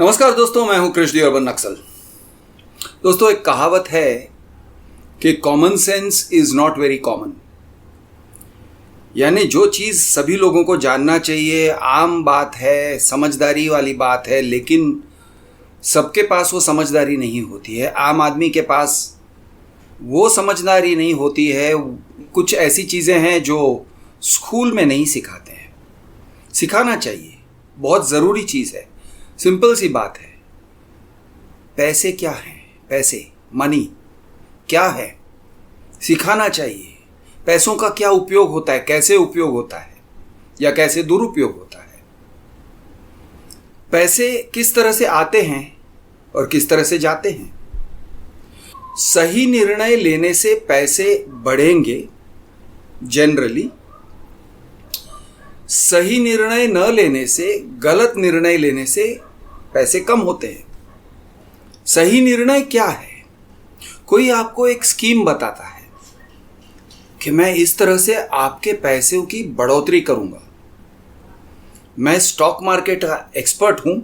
नमस्कार दोस्तों, मैं हूं कृष्ण अर्बन नक्सल। दोस्तों, एक कहावत है कि common sense is not very common. यानी जो चीज़ सभी लोगों को जानना चाहिए, आम बात है, समझदारी वाली बात है, लेकिन सबके पास वो समझदारी नहीं होती है। आम आदमी के पास वो समझदारी नहीं होती है। कुछ ऐसी चीज़ें हैं जो स्कूल में नहीं सिखाते हैं, सिखाना चाहिए, बहुत ज़रूरी चीज़ है। सिंपल सी बात है, पैसे क्या हैं, पैसे मनी क्या है, सिखाना चाहिए। पैसों का क्या उपयोग होता है, कैसे उपयोग होता है या कैसे दुरुपयोग होता है। पैसे किस तरह से आते हैं और किस तरह से जाते हैं। सही निर्णय लेने से पैसे बढ़ेंगे जनरली। सही निर्णय न लेने से, गलत निर्णय लेने से पैसे कम होते हैं। सही निर्णय क्या है? कोई आपको एक स्कीम बताता है कि मैं इस तरह से आपके पैसों की बढ़ोतरी करूंगा, मैं स्टॉक मार्केट का एक्सपर्ट हूं,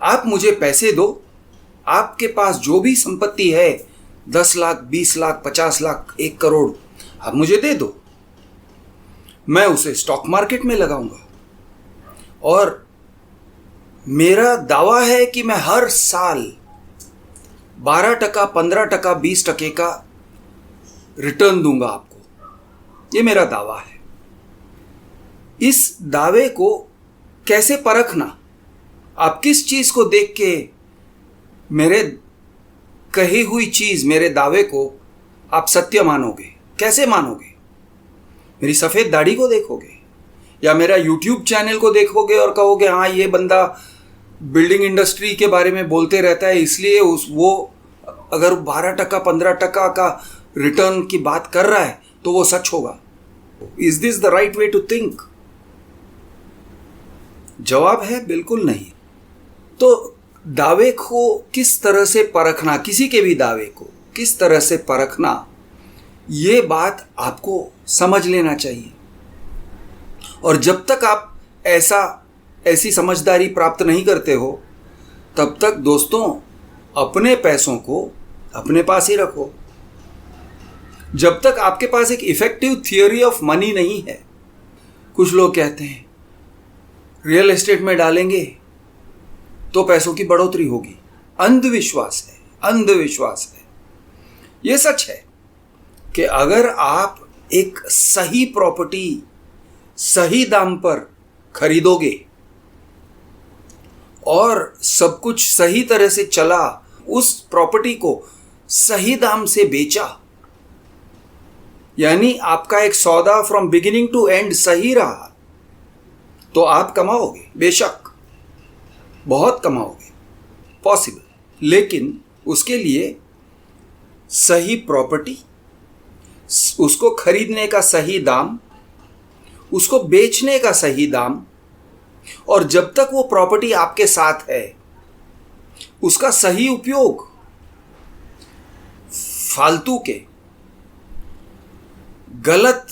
आप मुझे पैसे दो, आपके पास जो भी संपत्ति है 10 लाख, 20 लाख, 50 लाख, 1 करोड़, आप मुझे दे दो, मैं उसे स्टॉक मार्केट में लगाऊंगा और मेरा दावा है कि मैं हर साल 12%, 15%, 20% का रिटर्न दूंगा आपको। ये मेरा दावा है। इस दावे को कैसे परखना? आप किस चीज को देख के मेरे कही हुई चीज, मेरे दावे को आप सत्य मानोगे? कैसे मानोगे? मेरी सफेद दाढ़ी को देखोगे या मेरा YouTube चैनल को देखोगे और कहोगे हाँ, ये बंदा बिल्डिंग इंडस्ट्री के बारे में बोलते रहता है, इसलिए वो अगर 12%, 15% का रिटर्न की बात कर रहा है तो वो सच होगा। Is this the right way to think? जवाब है बिल्कुल नहीं। तो दावे को किस तरह से परखना, किसी के भी दावे को किस तरह से परखना, ये बात आपको समझ लेना चाहिए। और जब तक आप ऐसी समझदारी प्राप्त नहीं करते हो, तब तक दोस्तों अपने पैसों को अपने पास ही रखो। जब तक आपके पास एक इफेक्टिव थियोरी ऑफ मनी नहीं है। कुछ लोग कहते हैं रियल एस्टेट में डालेंगे तो पैसों की बढ़ोतरी होगी। अंधविश्वास है, अंधविश्वास है। यह सच है कि अगर आप एक सही प्रॉपर्टी सही दाम पर खरीदोगे और सब कुछ सही तरह से चला, उस प्रॉपर्टी को सही दाम से बेचा, यानी आपका एक सौदा फ्रॉम बिगिनिंग टू एंड सही रहा, तो आप कमाओगे, बेशक बहुत कमाओगे, पॉसिबल। लेकिन उसके लिए सही प्रॉपर्टी, उसको खरीदने का सही दाम, उसको बेचने का सही दाम, और जब तक वो प्रॉपर्टी आपके साथ है उसका सही उपयोग। फालतू के गलत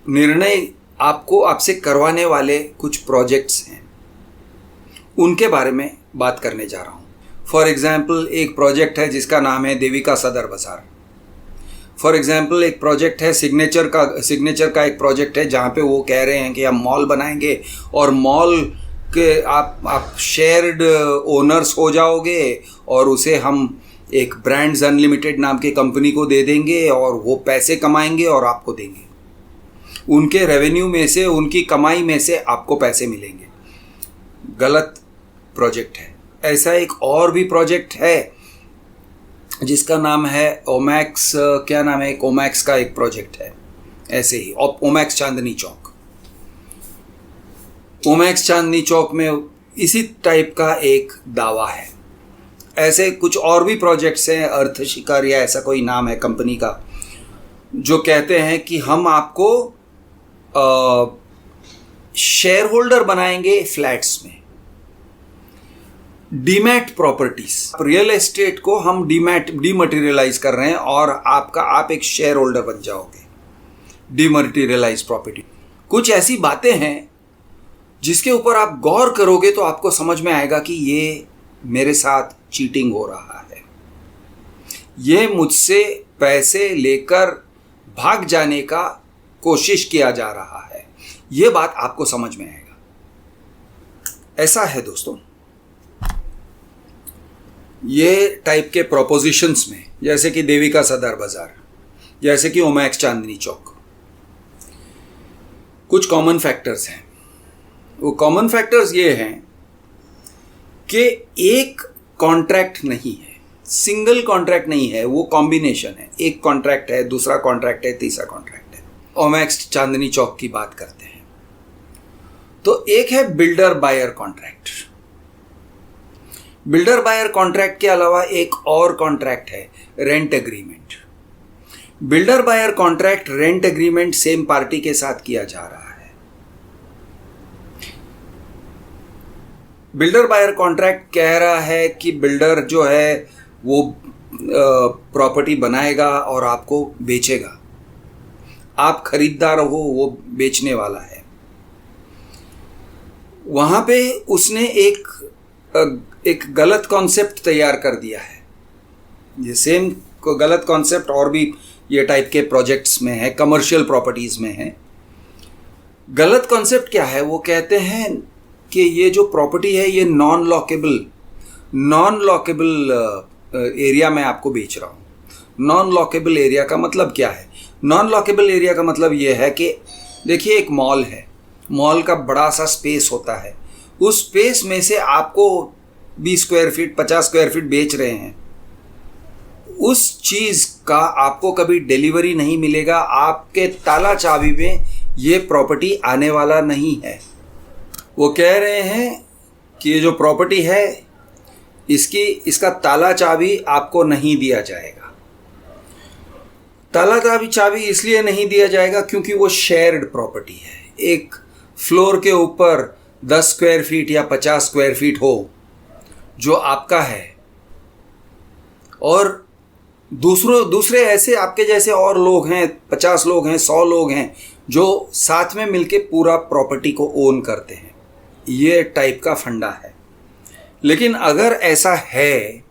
निर्णय आपसे करवाने वाले कुछ प्रोजेक्ट्स हैं, उनके बारे में बात करने जा रहा हूं। फॉर एग्जाम्पल एक प्रोजेक्ट है जिसका नाम है देविका सदर बाजार। फॉर एग्जाम्पल एक प्रोजेक्ट है सिग्नेचर का एक प्रोजेक्ट है जहाँ पे वो कह रहे हैं कि हम मॉल बनाएंगे और मॉल के आप शेयर्ड ओनर्स हो जाओगे और उसे हम एक ब्रांड्स अनलिमिटेड नाम की कंपनी को दे देंगे और वो पैसे कमाएंगे और आपको देंगे। उनके रेवेन्यू में से, उनकी कमाई में से आपको पैसे मिलेंगे। गलत प्रोजेक्ट है। ऐसा एक और भी प्रोजेक्ट है जिसका नाम है ओमैक्स। क्या नाम है? एक ओमैक्स का एक प्रोजेक्ट है ऐसे ही, ओमैक्स चांदनी चौक। ओमैक्स चांदनी चौक में इसी टाइप का एक दावा है। ऐसे कुछ और भी प्रोजेक्ट्स हैं, अर्थ शिखर या ऐसा कोई नाम है कंपनी का, जो कहते हैं कि हम आपको शेयर होल्डर बनाएंगे फ्लैट्स में। डीमैट प्रॉपर्टीज, रियल एस्टेट को हम डीमटेरियलाइज कर रहे हैं और आप एक शेयर होल्डर बन जाओगे। डीमटेरियलाइज प्रॉपर्टी, कुछ ऐसी बातें हैं जिसके ऊपर आप गौर करोगे तो आपको समझ में आएगा कि ये मेरे साथ चीटिंग हो रहा है, ये मुझसे पैसे लेकर भाग जाने का कोशिश किया जा रहा है। ये बात आपको समझ में आएगा। ऐसा है दोस्तों, ये टाइप के प्रोपोजिशंस में, जैसे कि देविका सदर बाजार, जैसे कि ओमैक्स चांदनी चौक, कुछ कॉमन फैक्टर्स हैं। वो कॉमन फैक्टर्स ये हैं कि एक कॉन्ट्रैक्ट नहीं है, सिंगल कॉन्ट्रैक्ट नहीं है, वो कॉम्बिनेशन है। एक कॉन्ट्रैक्ट है, दूसरा कॉन्ट्रैक्ट है, तीसरा कॉन्ट्रैक्ट है। ओमैक्स चांदनी चौक की बात करते हैं तो एक है builder buyer contract. Builder buyer contract के अलावा एक और कॉन्ट्रैक्ट है, rent agreement. Builder buyer contract, rent agreement same party के साथ किया जा रहा है। बिल्डर बायर कॉन्ट्रैक्ट कह रहा है कि बिल्डर जो है वो प्रॉपर्टी बनाएगा और आपको बेचेगा, आप खरीदार हो, वो बेचने वाला है। वहां पे उसने एक गलत कॉन्सेप्ट तैयार कर दिया है। ये सेम गलत कॉन्सेप्ट और भी ये टाइप के प्रोजेक्ट्स में है, कमर्शियल प्रॉपर्टीज में है। गलत कॉन्सेप्ट क्या है? वो कहते हैं कि ये जो प्रॉपर्टी है ये नॉन लॉकेबल एरिया में आपको बेच रहा हूँ। नॉन लॉकेबल एरिया का मतलब क्या है? नॉन लॉकेबल एरिया का मतलब ये है कि देखिए, एक मॉल है, मॉल का बड़ा सा स्पेस होता है, उस स्पेस में से आपको 20 स्क्वायर फीट, 50 स्क्वायर फीट बेच रहे हैं। उस चीज़ का आपको कभी डिलीवरी नहीं मिलेगा, आपके ताला चाबी में ये प्रॉपर्टी आने वाला नहीं है। वो कह रहे हैं कि ये जो प्रॉपर्टी है इसका ताला चाबी आपको नहीं दिया जाएगा। ताला चाबी इसलिए नहीं दिया जाएगा क्योंकि वो शेयर्ड प्रॉपर्टी है। एक फ्लोर के ऊपर 10 स्क्वायर फीट या 50 स्क्वायर फीट हो जो आपका है, और दूसरे ऐसे आपके जैसे और लोग हैं, 50 लोग हैं, 100 लोग हैं जो साथ में मिलके पूरा प्रॉपर्टी को ओन करते हैं। ये टाइप का फंडा है। लेकिन अगर ऐसा है,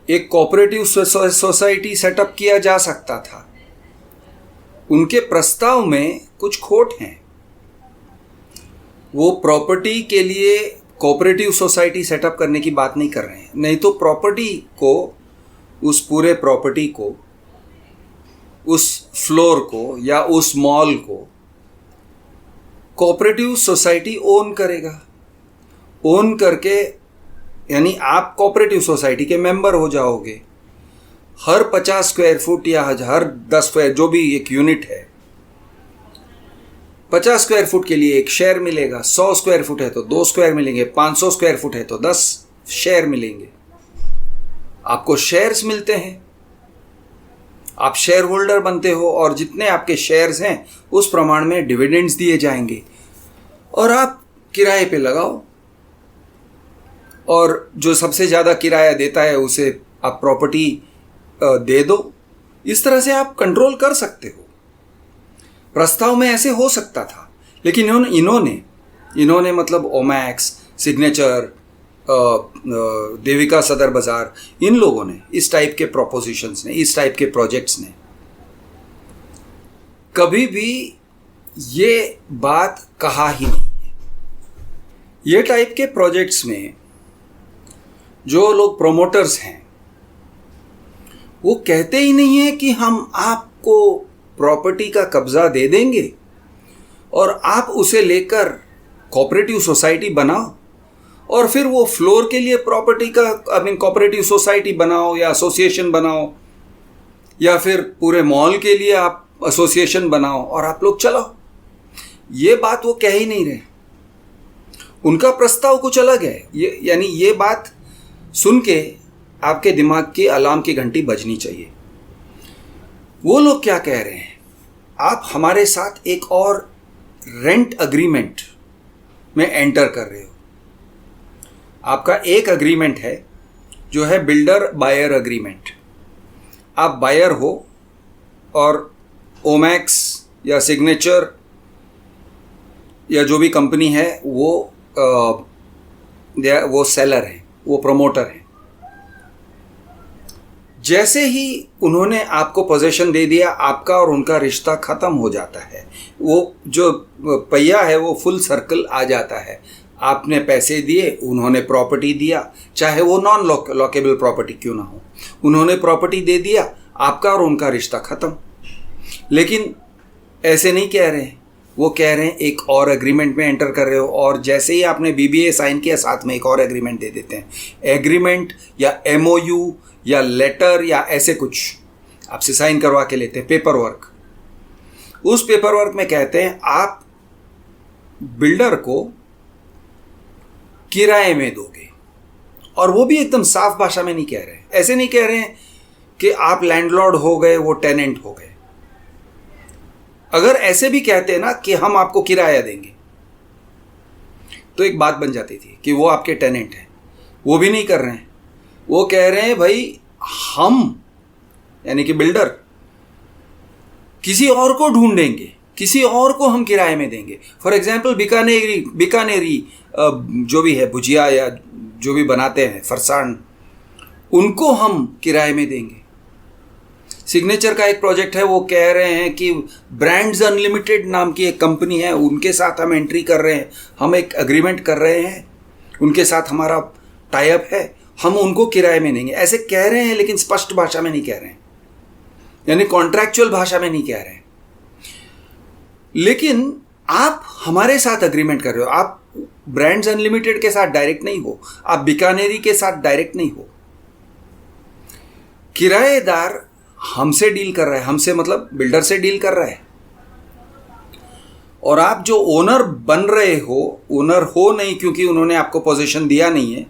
एक कोऑपरेटिव सोसाइटी सेटअप किया जा सकता था। उनके प्रस्ताव में कुछ खोट हैं। वो प्रॉपर्टी के लिए कोऑपरेटिव सोसाइटी सेटअप करने की बात नहीं कर रहे हैं। नहीं तो प्रॉपर्टी को, उस पूरे प्रॉपर्टी को, उस फ्लोर को या उस मॉल को कोऑपरेटिव सोसाइटी ओन करेगा। ओन करके यानी आप कोऑपरेटिव सोसाइटी के मेंबर हो जाओगे। हर 50 स्क्वायर फुट या हर 10 स्क्वायर, जो भी एक यूनिट है, 50 स्क्वायर फुट के लिए एक शेयर मिलेगा। 100 स्क्वायर फुट है तो 2 शेयर मिलेंगे। 500 स्क्वायर फुट है तो 10 शेयर मिलेंगे। आपको शेयर्स मिलते हैं, आप शेयर होल्डर बनते हो, और जितने आपके शेयर्स हैं उस प्रमाण में डिविडेंड्स दिए जाएंगे, और आप किराए पे लगाओ, और जो सबसे ज़्यादा किराया देता है उसे आप प्रॉपर्टी दे दो। इस तरह से आप कंट्रोल कर सकते हो। प्रस्ताव में ऐसे हो सकता था, लेकिन इन्होंने मतलब ओमैक्स, सिग्नेचर, देविका सदर बाजार, इन लोगों ने, इस टाइप के प्रोपोजिशंस ने, इस टाइप के प्रोजेक्ट्स ने कभी भी ये बात कहा ही नहीं है। ये टाइप के प्रोजेक्ट्स में जो लोग प्रोमोटर्स हैं वो कहते ही नहीं है कि हम आपको प्रॉपर्टी का कब्जा दे देंगे और आप उसे लेकर कोऑपरेटिव सोसाइटी बनाओ, और फिर वो फ्लोर के लिए प्रॉपर्टी का कोऑपरेटिव सोसाइटी बनाओ या एसोसिएशन बनाओ, या फिर पूरे मॉल के लिए आप एसोसिएशन बनाओ और आप लोग चलाओ। ये बात वो कह ही नहीं रहे। उनका प्रस्ताव कुछ अलग है। यानी ये बात सुन के आपके दिमाग की अलार्म की घंटी बजनी चाहिए। वो लोग क्या कह रहे हैं? आप हमारे साथ एक और रेंट अग्रीमेंट में एंटर कर रहे हो। आपका एक अग्रीमेंट है जो है बिल्डर बायर अग्रीमेंट। आप बायर हो और ओमैक्स या सिग्नेचर या जो भी कंपनी है वो सेलर है, वो प्रमोटर है। जैसे ही उन्होंने आपको पोजीशन दे दिया, आपका और उनका रिश्ता खत्म हो जाता है। वो जो पहिया है वो फुल सर्कल आ जाता है। आपने पैसे दिए, उन्होंने प्रॉपर्टी दिया, चाहे वो नॉन लॉकेबल प्रॉपर्टी क्यों ना हो, उन्होंने प्रॉपर्टी दे दिया, आपका और उनका रिश्ता खत्म। लेकिन ऐसे नहीं कह रहे हैं, वो कह रहे हैं एक और एग्रीमेंट में एंटर कर रहे हो, और जैसे ही आपने बीबीए साइन किया साथ में एक और एग्रीमेंट दे देते हैं। एग्रीमेंट या एमओयू या लेटर या ऐसे कुछ आपसे साइन करवा के लेते हैं, पेपर वर्क। उस पेपर वर्क में कहते हैं आप बिल्डर को किराए में दोगे, और वो भी एकदम साफ भाषा में नहीं कह रहे हैं। ऐसे नहीं कह रहे हैं कि आप लैंडलॉर्ड हो गए, वो टेनेंट हो गए। अगर ऐसे भी कहते हैं ना कि हम आपको किराया देंगे, तो एक बात बन जाती थी कि वो आपके टेनेंट हैं। वो भी नहीं कर रहे हैं, वो कह रहे हैं भाई हम यानी कि बिल्डर किसी और को ढूंढेंगे, किसी और को हम किराए में देंगे। फॉर एग्जाम्पल बीकानेरी जो भी है भुजिया या जो भी बनाते हैं फरसान, उनको हम किराए में देंगे। सिग्नेचर का एक प्रोजेक्ट है, वो कह रहे हैं कि ब्रांड्स अनलिमिटेड नाम की एक कंपनी है, उनके साथ हम एंट्री कर रहे हैं, हम एक एग्रीमेंट कर रहे हैं, उनके साथ हमारा टाई अप है, हम उनको किराए में देंगे। ऐसे कह रहे हैं, लेकिन स्पष्ट भाषा में नहीं कह रहे हैं, यानी कॉन्ट्रैक्चुअल भाषा में नहीं कह रहे हैं। लेकिन आप हमारे साथ एग्रीमेंट कर रहे हो, आप ब्रांड्स अनलिमिटेड के साथ डायरेक्ट नहीं हो, आप बीकानेरी के साथ डायरेक्ट नहीं हो। किराएदार हमसे डील कर रहा है, हमसे मतलब बिल्डर से डील कर रहा है, और आप जो ओनर बन रहे हो, ओनर हो नहीं क्योंकि उन्होंने आपको पोजीशन दिया नहीं है,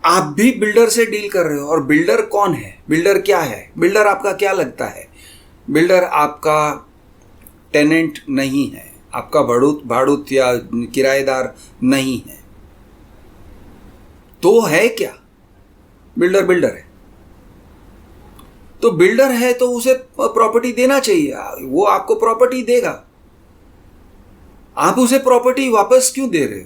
आप भी बिल्डर से डील कर रहे हो। और बिल्डर कौन है, बिल्डर क्या है, बिल्डर आपका क्या लगता है? बिल्डर आपका टेनेंट नहीं है, आपका भाड़ूत या किराएदार नहीं है। तो है क्या? बिल्डर है। तो बिल्डर है तो उसे प्रॉपर्टी देना चाहिए, वो आपको प्रॉपर्टी देगा। आप उसे प्रॉपर्टी वापस क्यों दे रहे हो?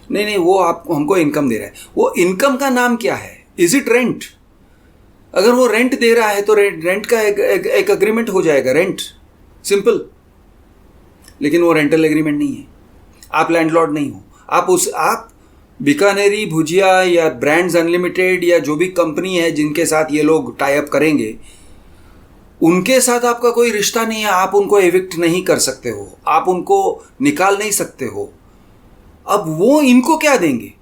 नहीं, वो आपको हमको इनकम दे रहा है। वो इनकम का नाम क्या है? Is it rent? अगर वो रेंट दे रहा है तो रेंट का एक एग्रीमेंट हो जाएगा, रेंट, सिंपल। लेकिन वो रेंटल एग्रीमेंट नहीं है, आप लैंडलॉर्ड नहीं हो। आप बीकानेरी भुजिया या ब्रांड्स अनलिमिटेड या जो भी कंपनी है जिनके साथ ये लोग टाई अप करेंगे, उनके साथ आपका कोई रिश्ता नहीं है। आप उनको एविक्ट नहीं कर सकते हो, आप उनको निकाल नहीं सकते हो। अब वो इनको क्या देंगे?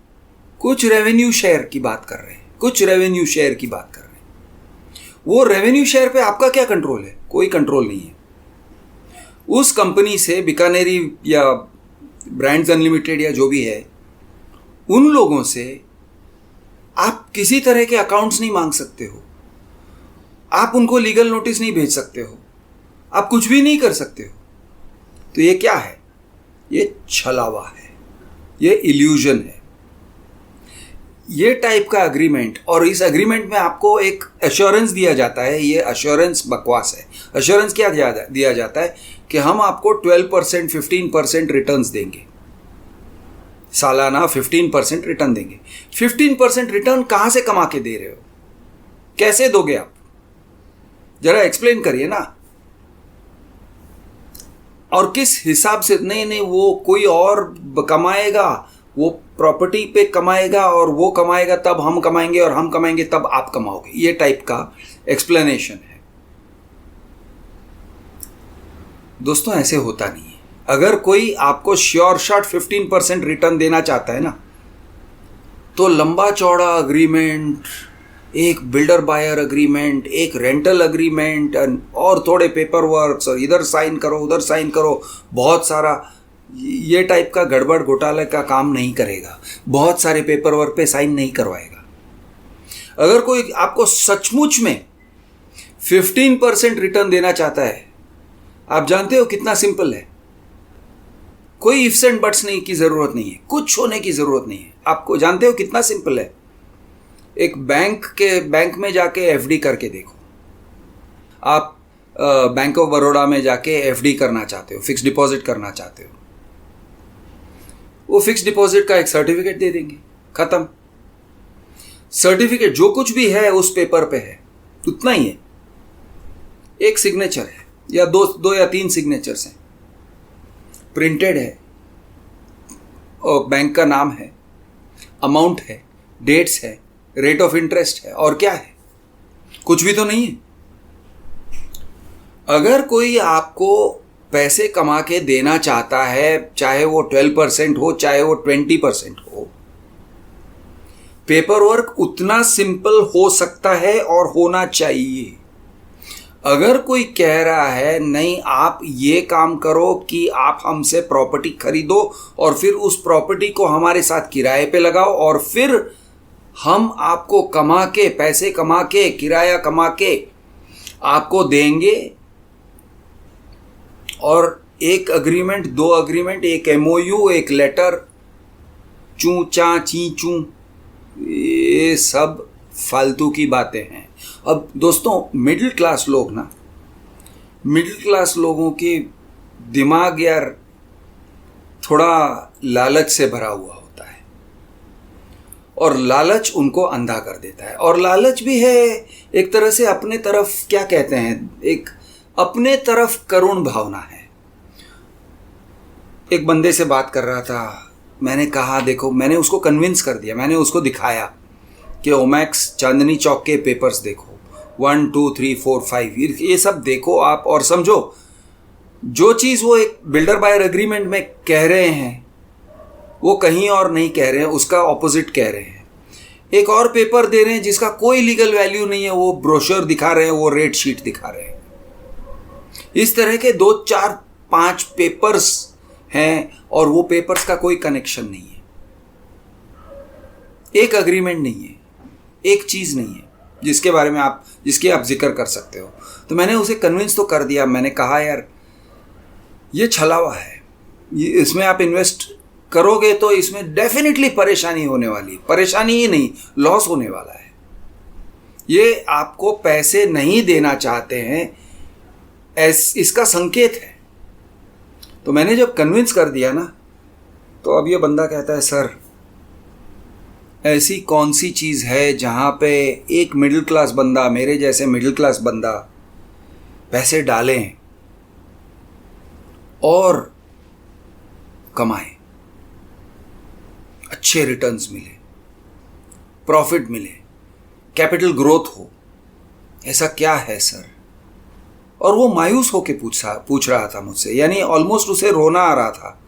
कुछ रेवेन्यू शेयर की बात कर रहे हैं, कुछ रेवेन्यू शेयर की बात कर रहे हैं। वो रेवेन्यू शेयर पे आपका क्या कंट्रोल है? कोई कंट्रोल नहीं है। उस कंपनी से, बीकानेरी या ब्रांड्स अनलिमिटेड या जो भी है, उन लोगों से आप किसी तरह के अकाउंट्स नहीं मांग सकते हो, आप उनको लीगल नोटिस नहीं भेज सकते हो, आप कुछ भी नहीं कर सकते हो। तो ये क्या है? ये छलावा है, ये इल्यूजन है, ये टाइप का एग्रीमेंट। और इस एग्रीमेंट में आपको एक एश्योरेंस दिया जाता है, ये एश्योरेंस बकवास है। एश्योरेंस क्या दिया जाता है कि हम आपको 12%, 15% रिटर्न्स देंगे, सालाना 15% रिटर्न देंगे। 15% रिटर्न कहां से कमा के दे रहे हो? कैसे दोगे आप? जरा एक्सप्लेन करिए ना। और किस हिसाब से? नहीं, वो कोई और कमाएगा, वो प्रॉपर्टी पे कमाएगा, और वो कमाएगा तब हम कमाएंगे, और हम कमाएंगे तब आप कमाओगे। ये टाइप का एक्सप्लेनेशन है। दोस्तों, ऐसे होता नहीं है। अगर कोई आपको श्योर शॉट 15% रिटर्न देना चाहता है ना, तो लंबा चौड़ा अग्रीमेंट, एक बिल्डर बायर अग्रीमेंट, एक रेंटल अग्रीमेंट, और थोड़े पेपर वर्क्स, और इधर साइन करो उधर साइन करो, बहुत सारा ये टाइप का गड़बड़ घोटाले का काम नहीं करेगा, बहुत सारे पेपर वर्क पे साइन नहीं करवाएगा। अगर कोई आपको सचमुच में 15% रिटर्न देना चाहता है, आप जानते हो कितना सिंपल है। कोई इफ्स एंड बट्स नहीं की जरूरत नहीं है, कुछ होने की जरूरत नहीं है। आपको जानते हो कितना सिंपल है? एक बैंक में जाके एफडी करके देखो। आप बैंक ऑफ बड़ौदा में जाके एफडी करना चाहते हो, फिक्स डिपॉजिट करना चाहते हो, वो फिक्स डिपॉजिट का एक सर्टिफिकेट दे देंगे, खत्म। सर्टिफिकेट जो कुछ भी है उस पेपर पे है, उतना ही है। एक सिग्नेचर है या दो या तीन सिग्नेचर्स हैं, प्रिंटेड है और बैंक का नाम है, अमाउंट है, डेट्स है, रेट ऑफ इंटरेस्ट है, और क्या है? कुछ भी तो नहीं है। अगर कोई आपको पैसे कमा के देना चाहता है, चाहे वो 12% हो, चाहे वो 20% हो, पेपर वर्क उतना सिंपल हो सकता है और होना चाहिए। अगर कोई कह रहा है नहीं आप ये काम करो कि आप हमसे प्रॉपर्टी खरीदो और फिर उस प्रॉपर्टी को हमारे साथ किराए पे लगाओ और फिर हम आपको कमा के, पैसे कमा के, किराया कमा के आपको देंगे, और एक अग्रीमेंट, दो अग्रीमेंट, एक एमओयू, एक लेटर, चू चा ची चू, ये सब फालतू की बातें हैं। अब दोस्तों, मिडिल क्लास लोग ना, मिडिल क्लास लोगों के दिमाग यार थोड़ा लालच से भरा हुआ होता है और लालच उनको अंधा कर देता है। और लालच भी है एक तरह से अपने तरफ, क्या कहते हैं, एक अपने तरफ करुण भावना है। एक बंदे से बात कर रहा था, मैंने कहा देखो, मैंने उसको कन्विंस कर दिया, मैंने उसको दिखाया कि ओमैक्स चांदनी चौक के पेपर्स देखो, 1 2 3 4 5 ये सब देखो आप और समझो। जो चीज़ वो एक बिल्डर बायर एग्रीमेंट में कह रहे हैं वो कहीं और नहीं कह रहे हैं, उसका ऑपोजिट कह रहे हैं। एक और पेपर दे रहे हैं जिसका कोई लीगल वैल्यू नहीं है, वो ब्रोशर दिखा रहे हैं, वो रेट शीट दिखा रहे हैं। इस तरह के 2 4 5 पेपर्स हैं और वो पेपर्स का कोई कनेक्शन नहीं है, एक अग्रीमेंट नहीं है, एक चीज़ नहीं है जिसके आप जिक्र कर सकते हो। तो मैंने उसे कन्विंस तो कर दिया। मैंने कहा यार ये छलावा है, इसमें आप इन्वेस्ट करोगे तो इसमें डेफिनेटली परेशानी होने वाली, परेशानी ही नहीं, लॉस होने वाला है। ये आपको पैसे नहीं देना चाहते हैं, इसका संकेत है। तो मैंने जब कन्विंस कर दिया ना, तो अब ये बंदा कहता है सर ऐसी कौन सी चीज़ है जहाँ पे एक मिडिल क्लास बंदा, मेरे जैसे मिडिल क्लास बंदा पैसे डालें और कमाएं, अच्छे रिटर्न्स मिले, प्रॉफिट मिले, कैपिटल ग्रोथ हो, ऐसा क्या है सर? और वो मायूस होके पूछ रहा था मुझसे, यानी ऑलमोस्ट उसे रोना आ रहा था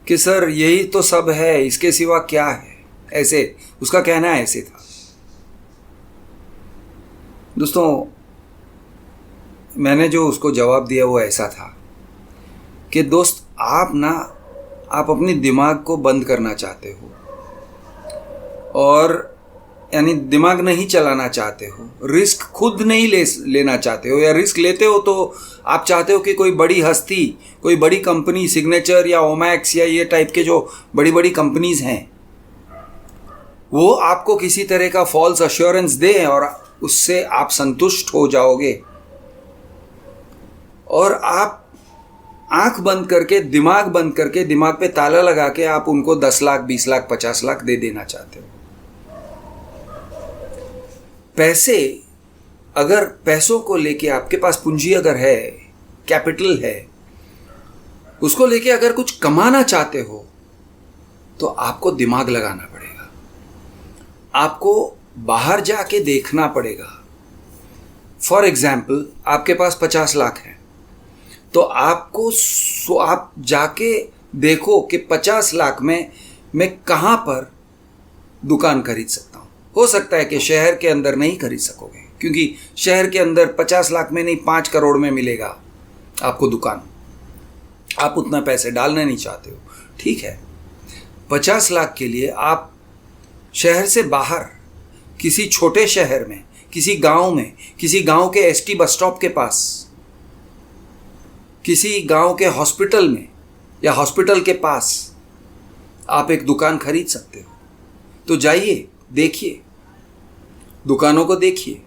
कि सर यही तो सब है, इसके सिवा क्या है, ऐसे उसका कहना ऐसे था। दोस्तों, मैंने जो उसको जवाब दिया वो ऐसा था कि दोस्त आप अपनी दिमाग को बंद करना चाहते हो और यानी दिमाग नहीं चलाना चाहते हो, रिस्क खुद नहीं लेना चाहते हो, या रिस्क लेते हो तो आप चाहते हो कि कोई बड़ी हस्ती, कोई बड़ी कंपनी, सिग्नेचर या ओमैक्स या ये टाइप के जो बड़ी बड़ी कंपनीज हैं, वो आपको किसी तरह का फॉल्स अश्योरेंस दें और उससे आप संतुष्ट हो जाओगे और आप आंख बंद करके, दिमाग बंद करके, दिमाग पे ताला लगा के आप उनको 10 लाख, 20 लाख, 50 लाख दे देना चाहते हो। पैसे, अगर पैसों को लेके आपके पास पूंजी अगर है, कैपिटल है, उसको लेके अगर कुछ कमाना चाहते हो तो आपको दिमाग लगाना पड़ेगा, आपको बाहर जाके देखना पड़ेगा। फॉर एग्जाम्पल, आपके पास 50 लाख है तो आप जाके देखो कि 50 लाख में मैं कहाँ पर दुकान खरीद सकता हूँ। हो सकता है कि शहर के अंदर नहीं खरीद सकोगे, क्योंकि शहर के अंदर 50 लाख में नहीं 5 करोड़ में मिलेगा आपको दुकान, आप उतना पैसे डालना नहीं चाहते हो, ठीक है। 50 लाख के लिए आप शहर से बाहर किसी छोटे शहर में, किसी गांव में, किसी गांव के एसटी बस स्टॉप के पास, किसी गांव के हॉस्पिटल में या हॉस्पिटल के पास आप एक दुकान खरीद सकते हो। तो जाइए, देखिए, दुकानों को देखिए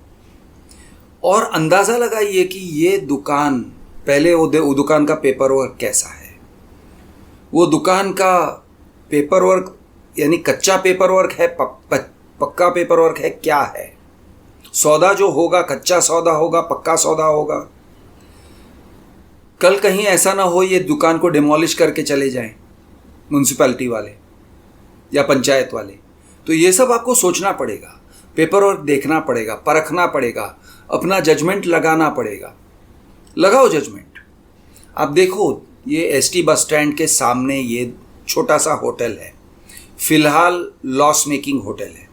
और अंदाज़ा लगाइए कि ये दुकान, पहले वो दुकान का पेपर वर्क कैसा है, वो दुकान का पेपर वर्क यानी कच्चा पेपर वर्क है, पक्का पेपर वर्क है, क्या है? सौदा जो होगा कच्चा सौदा होगा, पक्का सौदा होगा। कल कहीं ऐसा ना हो ये दुकान को डिमोलिश करके चले जाएं म्युनिसिपैलिटी वाले या पंचायत वाले। तो ये सब आपको सोचना पड़ेगा, पेपर वर्क देखना पड़ेगा, परखना पड़ेगा, अपना जजमेंट लगाना पड़ेगा। लगाओ जजमेंट। आप देखो, ये एसटी बस स्टैंड के सामने ये छोटा सा होटल है, फिलहाल लॉस मेकिंग होटल है,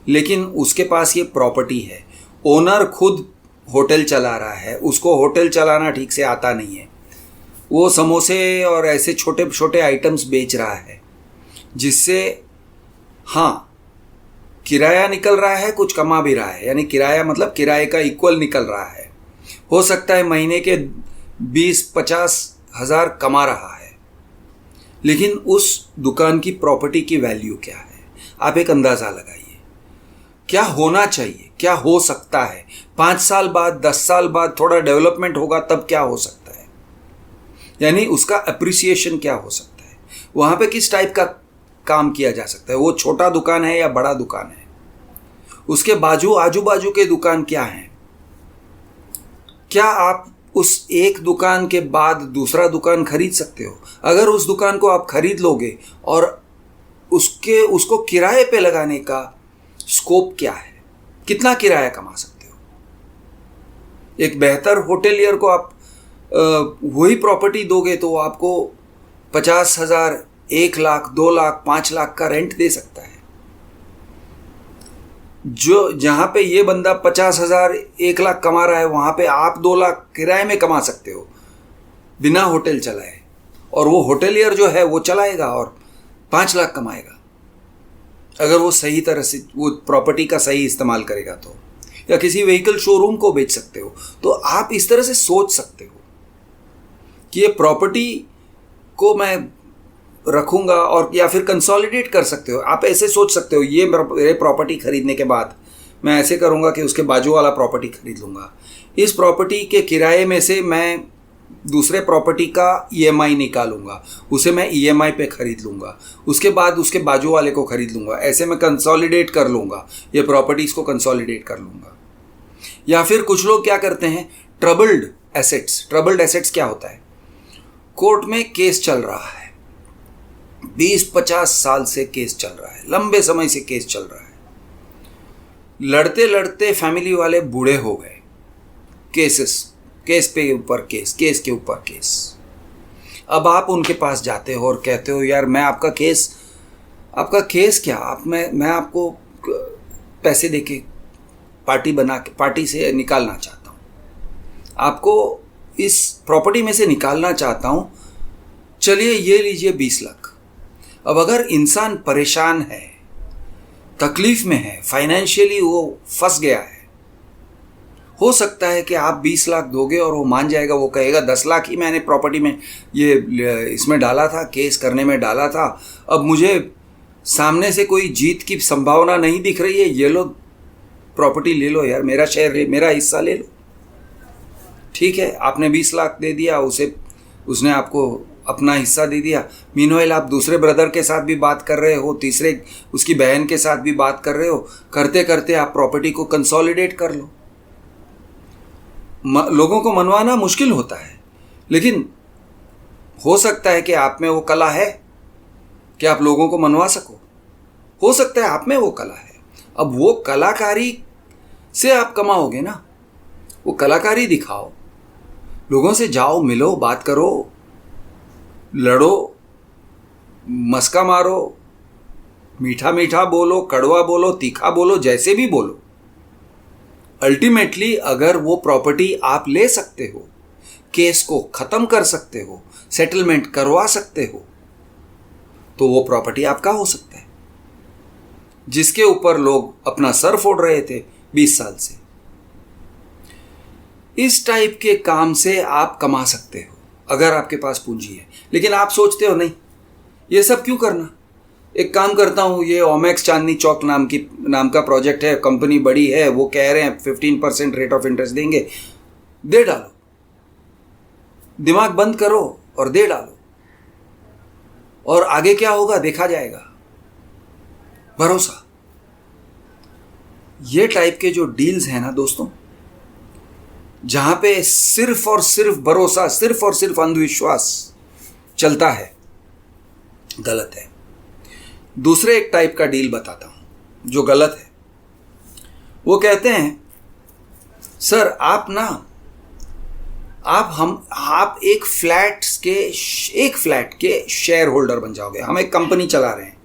लेकिन उसके पास ये प्रॉपर्टी है। ओनर खुद होटल चला रहा है, उसको होटल चलाना ठीक से आता नहीं है। वो समोसे और ऐसे छोटे छोटे आइटम्स बेच रहा है, जिससे हाँ किराया निकल रहा है, कुछ कमा भी रहा है। यानी किराया मतलब किराए का इक्वल निकल रहा है। हो सकता है महीने के 20-50 हज़ार कमा रहा है, लेकिन उस दुकान की प्रॉपर्टी की वैल्यू क्या है? आप एक अंदाज़ा लगाइए। क्या होना चाहिए, क्या हो सकता है? 5 साल बाद, 10 साल बाद थोड़ा डेवलपमेंट होगा, तब क्या हो सकता है? यानी उसका अप्रिसिएशन क्या हो सकता है? वहाँ पे किस टाइप का काम किया जा सकता है? वो छोटा दुकान है या बड़ा दुकान है? उसके आजू बाजू के दुकान क्या हैं? क्या आप उस एक दुकान के बाद दूसरा दुकान खरीद सकते हो? अगर उस दुकान को आप खरीद लोगे और उसको किराए पे लगाने का स्कोप क्या है? कितना किराया कमा सकते हो? एक बेहतर होटेलियर को आप वही प्रॉपर्टी दोगे तो आपको 50,000, 1 लाख, 2 लाख, 5 लाख का रेंट दे सकता है। जो जहां पे ये बंदा 50,000, 1 लाख कमा रहा है, वहां पे आप 2 लाख किराए में कमा सकते हो बिना होटल चलाए, और वो होटेलियर जो है वो चलाएगा और 5 लाख कमाएगा, अगर वो सही तरह से वो प्रॉपर्टी का सही इस्तेमाल करेगा तो। या किसी व्हीकल शोरूम को बेच सकते हो। तो आप इस तरह से सोच सकते हो कि ये प्रॉपर्टी को मैं रखूंगा, और या फिर कंसोलिडेट कर सकते हो। आप ऐसे सोच सकते हो, ये प्रॉपर्टी खरीदने के बाद मैं ऐसे करूंगा कि उसके बाजू वाला प्रॉपर्टी खरीद लूंगा। इस प्रॉपर्टी के किराए में से मैं दूसरे प्रॉपर्टी का ईएमआई निकालूंगा, उसे मैं ईएमआई पे खरीद लूंगा, उसके बाद उसके बाजू वाले को खरीद लूंगा। ऐसे मैं कंसोलिडेट कर लूंगा, ये प्रॉपर्टीज को कंसोलिडेट कर लूंगा। या फिर कुछ लोग क्या करते हैं, ट्रबल्ड एसेट्स क्या होता है? कोर्ट में केस चल रहा है, 20-50 साल से केस चल रहा है, लंबे समय से केस चल रहा है। लड़ते लड़ते फैमिली वाले बूढ़े हो गए, केस के ऊपर केस। अब आप उनके पास जाते हो और कहते हो, यार मैं आपका केस क्या, मैं आपको पैसे देके पार्टी से निकालना चाहता हूँ, आपको इस प्रॉपर्टी में से निकालना चाहता हूँ, चलिए ये लीजिए 20 लाख। अब अगर इंसान परेशान है, तकलीफ में है, फाइनेंशियली वो फंस गया है, हो सकता है कि आप 20 लाख दोगे और वो मान जाएगा। वो कहेगा 10 लाख ही मैंने प्रॉपर्टी में इसमें डाला था, केस करने में डाला था, अब मुझे सामने से कोई जीत की संभावना नहीं दिख रही है, ये लो प्रॉपर्टी ले लो यार, मेरा शेयर, मेरा हिस्सा ले लो। ठीक है, आपने 20 लाख दे दिया उसे, उसने आपको अपना हिस्सा दे दिया। मीनवाइल आप दूसरे ब्रदर के साथ भी बात कर रहे हो, तीसरे उसकी बहन के साथ भी बात कर रहे हो, करते करते आप प्रॉपर्टी को कंसोलिडेट कर लो। लोगों को मनवाना मुश्किल होता है, लेकिन हो सकता है कि आप में वो कला है कि आप लोगों को मनवा सको। हो सकता है आप में वो कला है। अब वो कलाकारी से आप कमाओगे ना, वो कलाकारी दिखाओ, लोगों से जाओ, मिलो, बात करो, लड़ो, मस्का मारो, मीठा मीठा बोलो, कड़वा बोलो, तीखा बोलो, जैसे भी बोलो। अल्टीमेटली अगर वो प्रॉपर्टी आप ले सकते हो, केस को खत्म कर सकते हो, सेटलमेंट करवा सकते हो, तो वो प्रॉपर्टी आपका हो सकता है, जिसके ऊपर लोग अपना सर फोड़ रहे थे 20 साल से। इस टाइप के काम से आप कमा सकते हो अगर आपके पास पूंजी है। लेकिन आप सोचते हो नहीं, ये सब क्यों करना, एक काम करता हूँ, ये ओमेक्स चांदनी चौक नाम का प्रोजेक्ट है, कंपनी बड़ी है, वो कह रहे हैं 15% रेट ऑफ इंटरेस्ट देंगे, दे डालो, दिमाग बंद करो और दे डालो। और आगे क्या होगा देखा जाएगा। भरोसा, ये टाइप के जो डील्स हैं ना दोस्तों, जहां पे सिर्फ और सिर्फ भरोसा, सिर्फ और सिर्फ अंधविश्वास चलता है, गलत है। दूसरे एक टाइप का डील बताता हूं जो गलत है। वो कहते हैं सर आप एक फ्लैट के शेयर होल्डर बन जाओगे। हम एक कंपनी चला रहे हैं,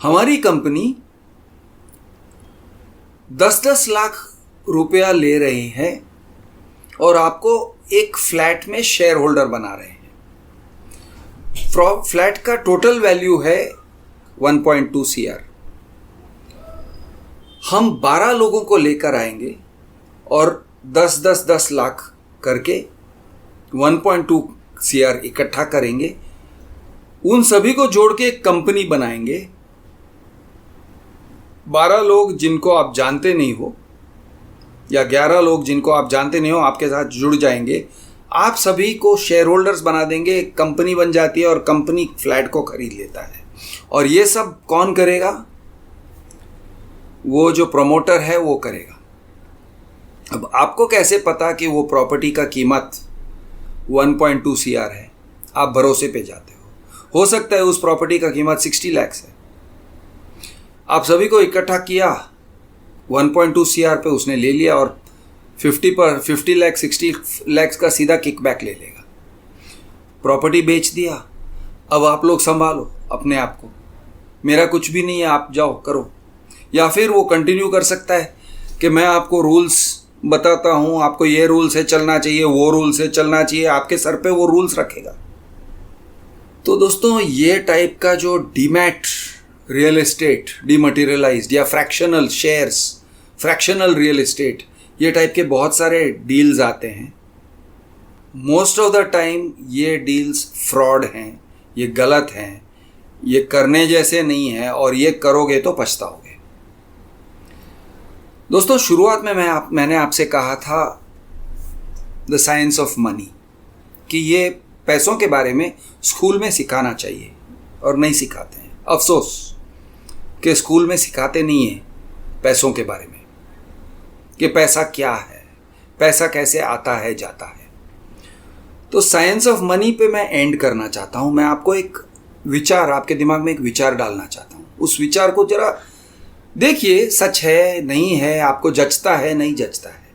हमारी कंपनी 10-10 लाख रुपया ले रही है और आपको एक फ्लैट में शेयर होल्डर बना रहे हैं। फ्लैट का टोटल वैल्यू है 1.2 CR। हम 12 लोगों को लेकर आएंगे और 10 लाख करके 1.2 CR इकट्ठा करेंगे। उन सभी को जोड़ के एक कंपनी बनाएंगे। 12 लोग जिनको आप जानते नहीं हो या 11 लोग जिनको आप जानते नहीं हो आपके साथ जुड़ जाएंगे। आप सभी को शेयर होल्डर्स बना देंगे, एक कंपनी बन जाती है और कंपनी फ्लैट को खरीद लेता है। और ये सब कौन करेगा? वो जो प्रमोटर है वो करेगा। अब आपको कैसे पता कि वो प्रॉपर्टी का कीमत 1.2 CR है? आप भरोसे पे जाते हो सकता है उस प्रॉपर्टी का कीमत 60 लाख है। आप सभी को इकट्ठा किया, 1.2 CR पे उसने ले लिया और 50 लाख 60 लाख का सीधा किकबैक ले लेगा। प्रॉपर्टी बेच दिया। अब आप लोग संभालो अपने आप को, मेरा कुछ भी नहीं है, आप जाओ करो। या फिर वो कंटिन्यू कर सकता है कि मैं आपको रूल्स बताता हूँ, आपको ये रूल से चलना चाहिए, वो रूल से चलना चाहिए, आपके सर पे वो रूल्स रखेगा। तो दोस्तों ये टाइप का जो डीमैट रियल एस्टेट, डीमटेरियलाइज्ड या fractional shares, fractional real estate, ये टाइप के बहुत सारे डील्स आते हैं। मोस्ट ऑफ द टाइम ये डील्स फ्रॉड हैं, ये गलत हैं, ये करने जैसे नहीं है और ये करोगे तो पछताओगे। दोस्तों शुरुआत में मैंने आपसे कहा था द साइंस ऑफ मनी कि ये पैसों के बारे में स्कूल में सिखाना चाहिए और नहीं सिखाते हैं। अफसोस कि स्कूल में सिखाते नहीं है पैसों के बारे में, कि पैसा क्या है, पैसा कैसे आता है जाता है। तो साइंस ऑफ मनी पे मैं एंड करना चाहता हूं। मैं आपको एक विचार, आपके दिमाग में एक विचार डालना चाहता हूं। उस विचार को जरा देखिए, सच है नहीं है, आपको जचता है नहीं जचता है।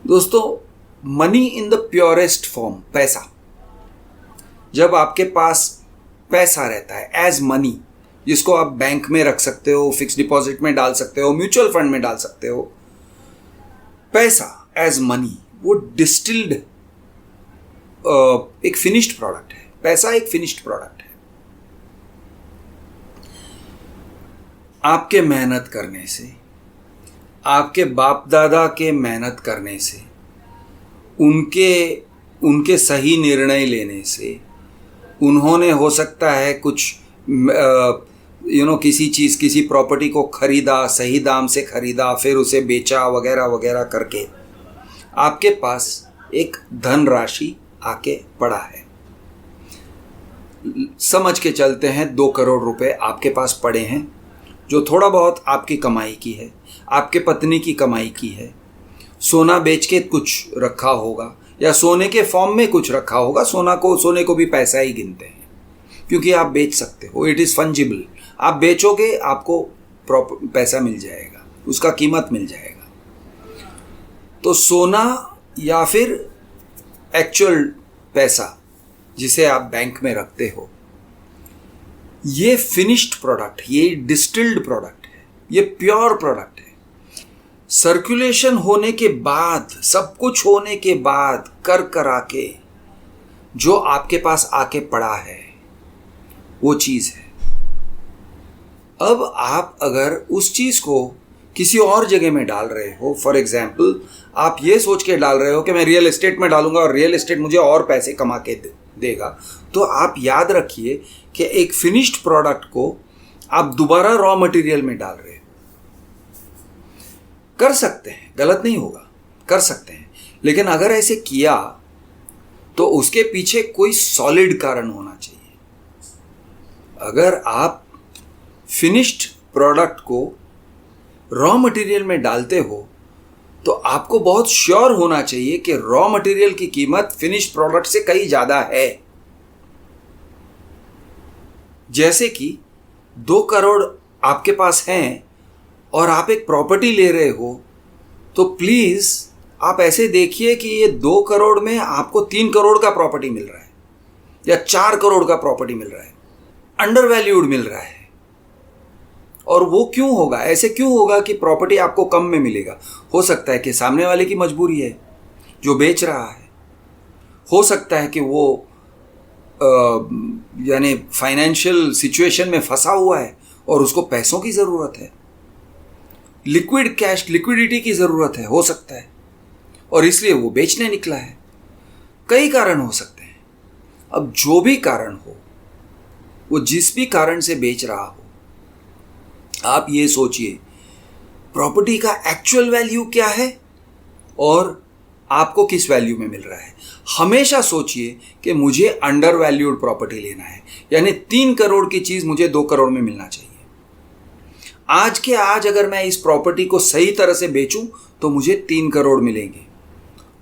दोस्तों money in the purest form, पैसा, जब आपके पास पैसा रहता है एज मनी, जिसको आप बैंक में रख सकते हो, फिक्स डिपॉजिट में डाल सकते हो, म्यूचुअल फंड में डाल सकते हो, पैसा एज मनी, वो डिस्टिल्ड एक फिनिश्ड प्रोडक्ट है। पैसा एक फिनिश्ड प्रोडक्ट है। आपके मेहनत करने से, आपके बाप दादा के मेहनत करने से, उनके सही निर्णय लेने से, उन्होंने हो सकता है कुछ किसी चीज़, किसी प्रॉपर्टी को खरीदा, सही दाम से खरीदा, फिर उसे बेचा वगैरह वगैरह करके आपके पास एक धनराशि आके पड़ा है। समझ के चलते हैं 2 करोड़ रुपए आपके पास पड़े हैं, जो थोड़ा बहुत आपकी कमाई की है, आपके पत्नी की कमाई की है। सोना बेच के कुछ रखा होगा या सोने के फॉर्म में कुछ रखा होगा। सोने को भी पैसा ही गिनते हैं क्योंकि आप बेच सकते हो, इट इज़ फंजिबल। आप बेचोगे, आपको पैसा मिल जाएगा, उसका कीमत मिल जाएगा। तो सोना या फिर एक्चुअल पैसा जिसे आप बैंक में रखते हो, ये फिनिश्ड प्रोडक्ट, ये डिस्टिल्ड प्रोडक्ट है, ये प्योर प्रोडक्ट है। सर्कुलेशन होने के बाद, सब कुछ होने के बाद, कर करा के जो आपके पास आके पड़ा है वो चीज़ है। अब आप अगर उस चीज़ को किसी और जगह में डाल रहे हो, फॉर एग्जाम्पल आप ये सोच के डाल रहे हो कि मैं रियल एस्टेट में डालूंगा और रियल एस्टेट मुझे और पैसे कमा के देगा, तो आप याद रखिए कि एक फिनिश्ड प्रोडक्ट को आप दोबारा रॉ मटेरियल में डाल रहे हो। कर सकते हैं, गलत नहीं होगा, कर सकते हैं, लेकिन अगर ऐसे किया तो उसके पीछे कोई सॉलिड कारण होना चाहिए। अगर आप फिनिश्ड प्रोडक्ट को रॉ मटेरियल में डालते हो तो आपको बहुत श्योर होना चाहिए कि रॉ मटेरियल की कीमत फिनिश्ड प्रोडक्ट से कहीं ज्यादा है। जैसे कि 2 करोड़ आपके पास हैं और आप एक प्रॉपर्टी ले रहे हो, तो प्लीज आप ऐसे देखिए कि ये 2 करोड़ में आपको 3 करोड़ का प्रॉपर्टी मिल रहा है या 4 करोड़ का प्रॉपर्टी मिल रहा है, अंडर वैल्यूड मिल रहा है। और वो क्यों होगा? ऐसे क्यों होगा कि प्रॉपर्टी आपको कम में मिलेगा? हो सकता है कि सामने वाले की मजबूरी है जो बेच रहा है, हो सकता है कि वो यानी फाइनेंशियल सिचुएशन में फंसा हुआ है और उसको पैसों की ज़रूरत है, लिक्विड कैश लिक्विडिटी की ज़रूरत है, हो सकता है, और इसलिए वो बेचने निकला है। कई कारण हो सकते हैं। अब जो भी कारण हो, वो जिस भी कारण से बेच रहा हो, आप ये सोचिए प्रॉपर्टी का एक्चुअल वैल्यू क्या है और आपको किस वैल्यू में मिल रहा है। हमेशा सोचिए कि मुझे अंडर वैल्यूड प्रॉपर्टी लेना है, यानी 3 करोड़ की चीज़ मुझे 2 करोड़ में मिलना चाहिए। आज के आज अगर मैं इस प्रॉपर्टी को सही तरह से बेचूं तो मुझे 3 करोड़ मिलेंगे।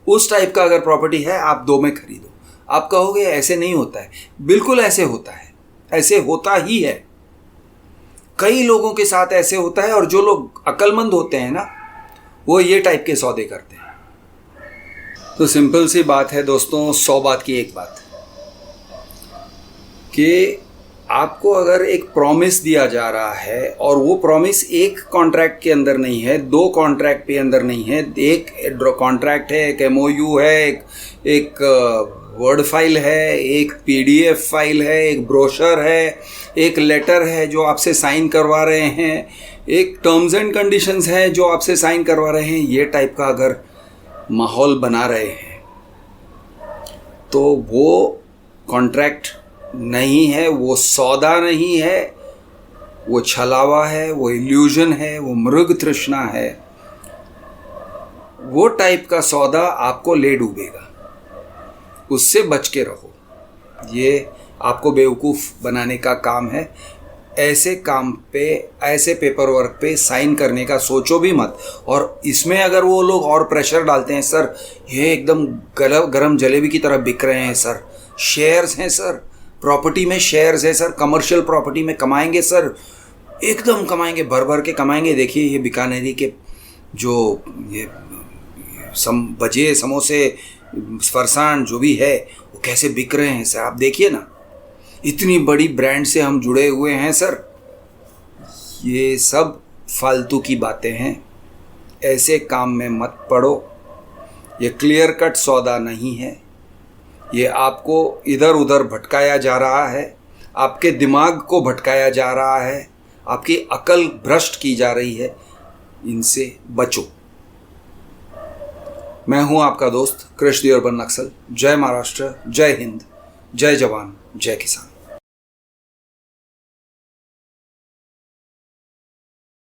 उस टाइप का अगर प्रॉपर्टी है, आप 2 में खरीदो। आप कहोगे ऐसे नहीं होता है। बिल्कुल ऐसे होता है, ऐसे होता ही है। कई लोगों के साथ ऐसे होता है, और जो लोग अक्लमंद होते हैं ना, वो ये टाइप के सौदे करते हैं। तो सिंपल सी बात है दोस्तों, 100 बात की एक बात, कि आपको अगर एक प्रॉमिस दिया जा रहा है और वो प्रॉमिस एक कॉन्ट्रैक्ट के अंदर नहीं है, 2 कॉन्ट्रैक्ट के अंदर नहीं है, एक कॉन्ट्रैक्ट है, एक MOU है, एक वर्ड फाइल है, एक PDF फाइल है, एक ब्रोशर है, एक लेटर है जो आपसे साइन करवा रहे हैं, एक टर्म्स एंड कंडीशंस है जो आपसे साइन करवा रहे हैं, ये टाइप का अगर माहौल बना रहे हैं तो वो कॉन्ट्रैक्ट नहीं है, वो सौदा नहीं है, वो छलावा है, वो इल्यूजन है, वो मृग तृष्णा है। वो टाइप का सौदा आपको ले डूबेगा, उससे बच के रहो। ये आपको बेवकूफ़ बनाने का काम है। ऐसे काम पे, ऐसे पेपर वर्क पे साइन करने का सोचो भी मत। और इसमें अगर वो लोग और प्रेशर डालते हैं, सर ये एकदम गरम जलेबी की तरह बिक रहे हैं सर, शेयर्स हैं सर, प्रॉपर्टी में शेयर्स है सर, कमर्शियल प्रॉपर्टी में कमाएंगे सर, एकदम कमाएंगे, भर भर के कमाएंगे। देखिए ये बीकानेरी के जो ये भजिए, समोसे, फरसान जो भी है, वो कैसे बिक रहे हैं सर, आप देखिए ना, इतनी बड़ी ब्रांड से हम जुड़े हुए हैं सर। ये सब फालतू की बातें हैं, ऐसे काम में मत पड़ो। ये क्लियर कट सौदा नहीं है, ये आपको इधर उधर भटकाया जा रहा है, आपके दिमाग को भटकाया जा रहा है, आपकी अकल भ्रष्ट की जा रही है। इनसे बचो। मैं हूं आपका दोस्त कृष दी अर्बन नक्सल। जय महाराष्ट्र, जय हिंद, जय जवान, जय किसान।